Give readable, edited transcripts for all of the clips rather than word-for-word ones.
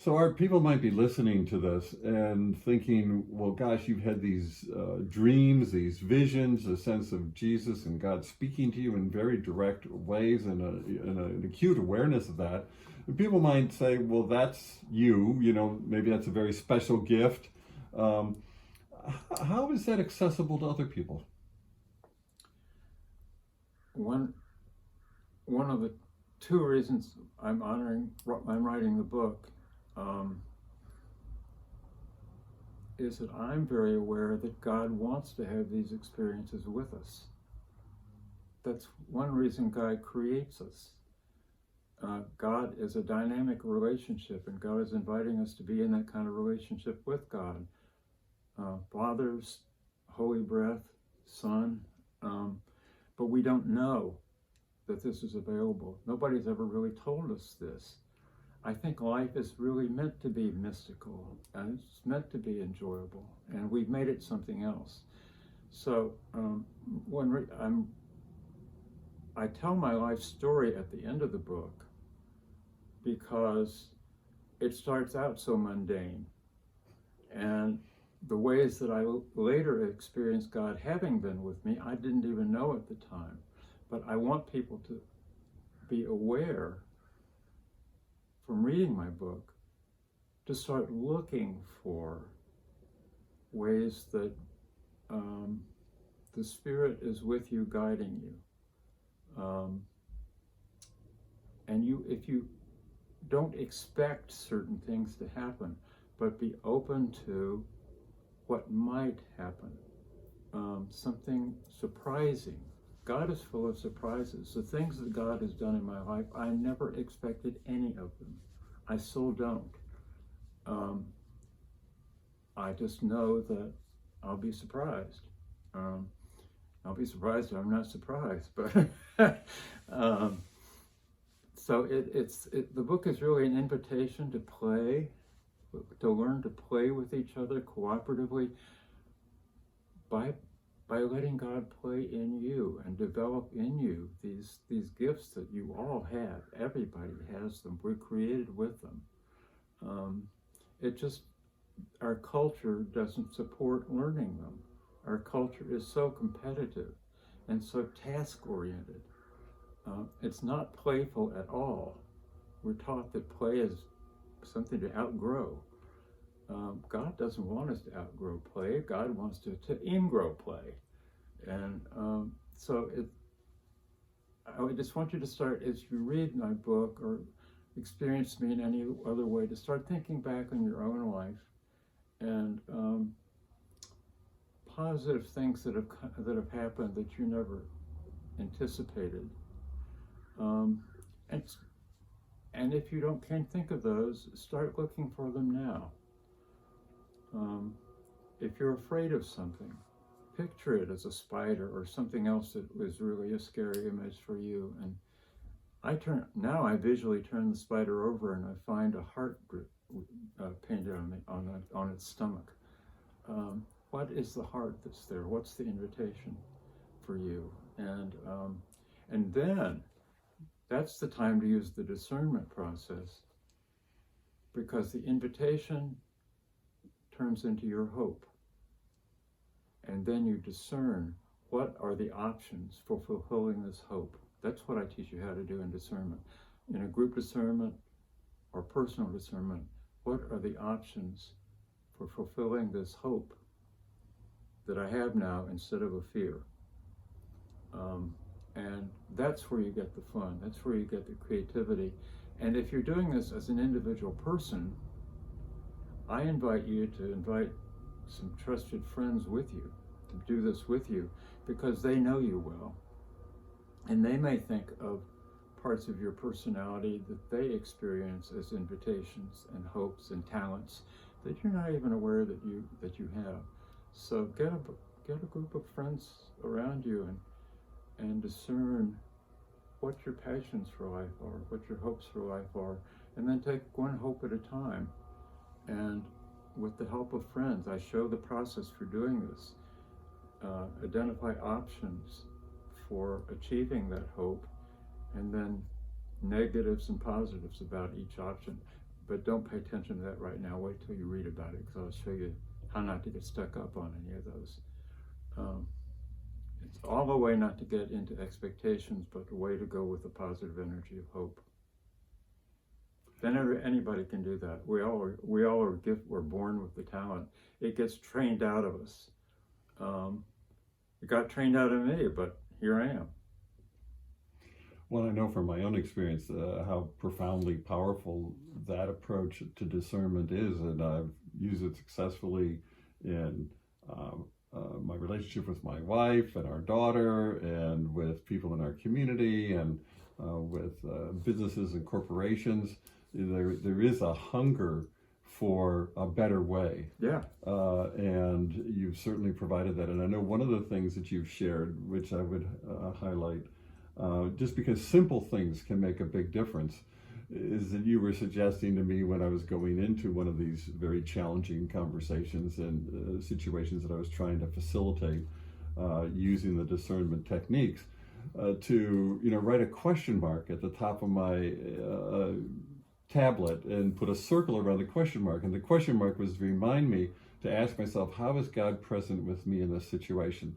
So our people might be listening to this and thinking, well, gosh, you've had these dreams, these visions, a sense of Jesus and God speaking to you in very direct ways and an acute awareness of that. And people might say, well, that's you, maybe that's a very special gift. Um, how is that accessible to other people? One of the two reasons I'm writing the book is that I'm very aware that God wants to have these experiences with us. That's one reason God creates us. God is a dynamic relationship, and God is inviting us to be in that kind of relationship with God. Father's holy breath, Son, but we don't know that this is available. Nobody's ever really told us this. I think life is really meant to be mystical, and it's meant to be enjoyable, and we've made it something else. So I tell my life story at the end of the book because it starts out so mundane, and the ways that I later experienced God having been with me, I didn't even know at the time. But I want people to be aware from reading my book to start looking for ways that the Spirit is with you, guiding you. And if you don't expect certain things to happen, but be open to what might happen, something surprising. God is full of surprises. The things that God has done in my life, I never expected any of them. I still don't. I just know that I'll be surprised. I'll be surprised if I'm not surprised. But so the book is really an invitation to play, to learn to play with each other cooperatively by letting God play in you and develop in you these gifts that you all have. Everybody has them. We're created with them. Our culture doesn't support learning them. Our culture is so competitive and so task-oriented. It's not playful at all. We're taught that play is something to outgrow. God doesn't want us to outgrow play. God wants to ingrow play. And so I just want you to start, as you read my book or experience me in any other way, to start thinking back on your own life and positive things that have happened that you never anticipated. And if you can't think of those, start looking for them now. If you're afraid of something, picture it as a spider or something else that was really a scary image for you. And I visually turn the spider over and I find a heart painted on its stomach. What is the heart that's there? What's the invitation for you? And then that's the time to use the discernment process, because the invitation turns into your hope. And then you discern what are the options for fulfilling this hope. That's what I teach you how to do in discernment. In a group discernment or personal discernment, what are the options for fulfilling this hope that I have now instead of a fear? And that's where you get the fun. That's where you get the creativity. And if you're doing this as an individual person, I invite you to invite some trusted friends with you to do this with you, because they know you well. And they may think of parts of your personality that they experience as invitations and hopes and talents that you're not even aware that you have. So get a group of friends around you and discern what your passions for life are, what your hopes for life are, and then take one hope at a time. And with the help of friends, I show the process for doing this. Identify options for achieving that hope, and then negatives and positives about each option. but don't pay attention to that right now. Wait till you read about it, because I'll show you how not to get stuck up on any of those. It's all a way not to get into expectations, but a way to go with the positive energy of hope. Then anybody can do that. We all are we're born with the talent. It gets trained out of us. It got trained out of me, but here I am. Well, I know from my own experience how profoundly powerful that approach to discernment is, and I've used it successfully in my relationship with my wife and our daughter, and with people in our community, and with businesses and corporations. There is a hunger for a better way. Yeah. And you've certainly provided that. And I know one of the things that you've shared, which I would highlight, just because simple things can make a big difference, is that you were suggesting to me when I was going into one of these very challenging conversations and situations that I was trying to facilitate using the discernment techniques, to write a question mark at the top of my tablet and put a circle around the question mark. And the question mark was to remind me to ask myself, how is God present with me in this situation?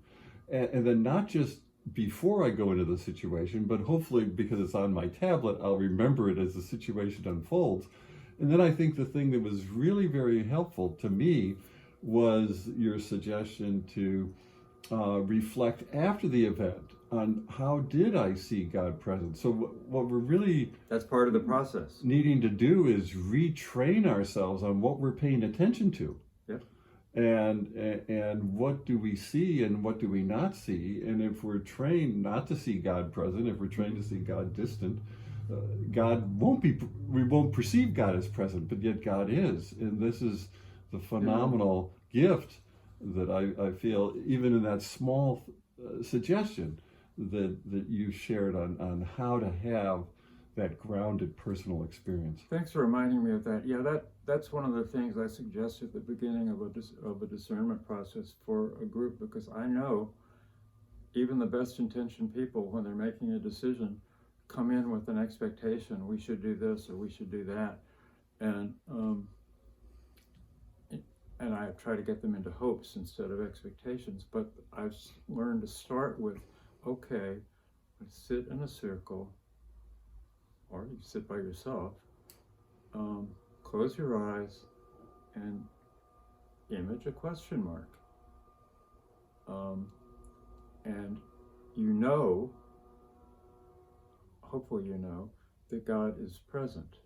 And then not just before I go into the situation, but hopefully, because it's on my tablet, I'll remember it as the situation unfolds. And then I think the thing that was really very helpful to me was your suggestion to reflect after the event on how did I see God present. So what we're really, that's part of the process, needing to do is retrain ourselves on what we're paying attention to. Yep. And what do we see and what do we not see? And if we're trained not to see God present, if we're trained to see God distant, we won't perceive God as present, but yet God is. And this is the phenomenal gift that I feel, even in that small suggestion that you shared on how to have that grounded personal experience. Thanks for reminding me of that. Yeah, that's one of the things I suggested at the beginning of a discernment process for a group, because I know even the best intentioned people, when they're making a decision, come in with an expectation. We should do this or we should do that, and I try to get them into hopes instead of expectations. But I've learned to start with, okay, let's sit in a circle, or you sit by yourself, close your eyes and image a question mark. And hopefully you know, that God is present.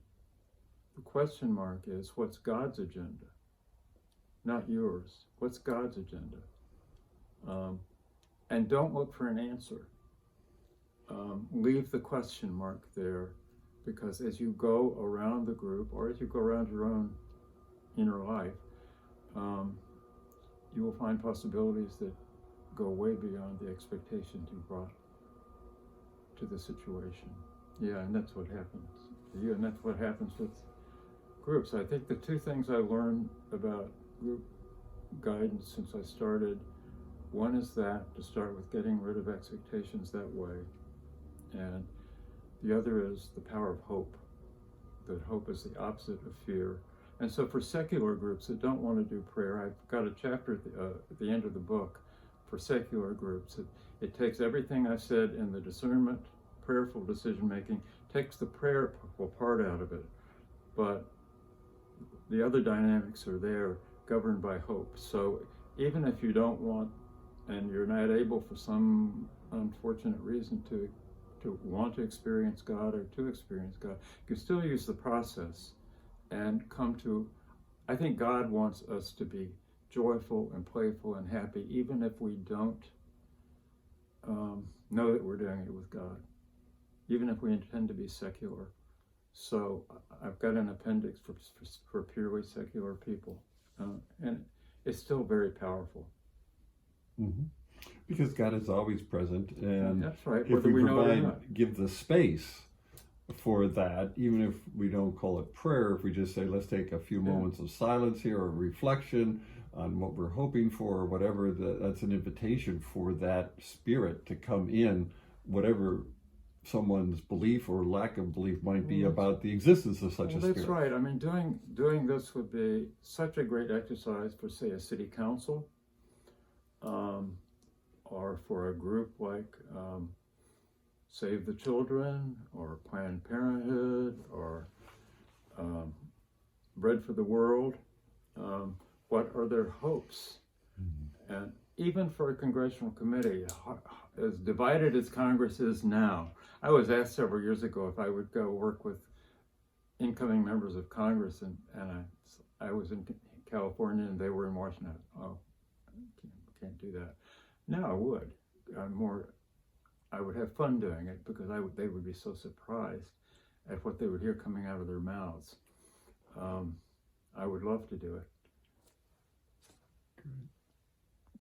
The question mark is, what's God's agenda? Not yours. What's God's agenda? And don't look for an answer. Leave the question mark there, because as you go around the group, or as you go around your own inner life, you will find possibilities that go way beyond the expectations you brought to the situation. Yeah, and that's what happens for you, and that's what happens with groups. I think the two things I learned about group guidance since I started, one is that, to start with getting rid of expectations that way, and the other is the power of hope, that hope is the opposite of fear. And so for secular groups that don't want to do prayer, I've got a chapter at the end of the book for secular groups. It takes everything I said in the discernment, prayerful decision making, takes the prayerful part out of it, but the other dynamics are there, governed by hope. So even if you don't want, and you're not able for some unfortunate reason to want to experience God or to experience God, you can still use the process and come to, I think God wants us to be joyful and playful and happy, even if we don't know that we're doing it with God, even if we intend to be secular. So I've got an appendix for purely secular people, and it's still very powerful. Mm-hmm. Because God is always present, and that's right. If we give the space for that, even if we don't call it prayer, if we just say, let's take a few moments of silence here, or reflection on what we're hoping for, or whatever, that's an invitation for that spirit to come in, whatever someone's belief or lack of belief might be Well, about the existence of such well, a that's spirit. right. I mean, doing this would be such a great exercise for, say, a city council, or for a group like Save the Children, or Planned Parenthood, or Bread for the World. What are their hopes? And even for a congressional committee, as divided as Congress is now, I was asked several years ago if I would go work with incoming members of Congress, and I was in California and they were in Washington. Oh, can't do that. No, I would. I would have fun doing it because they would be so surprised at what they would hear coming out of their mouths. I would love to do it. Good.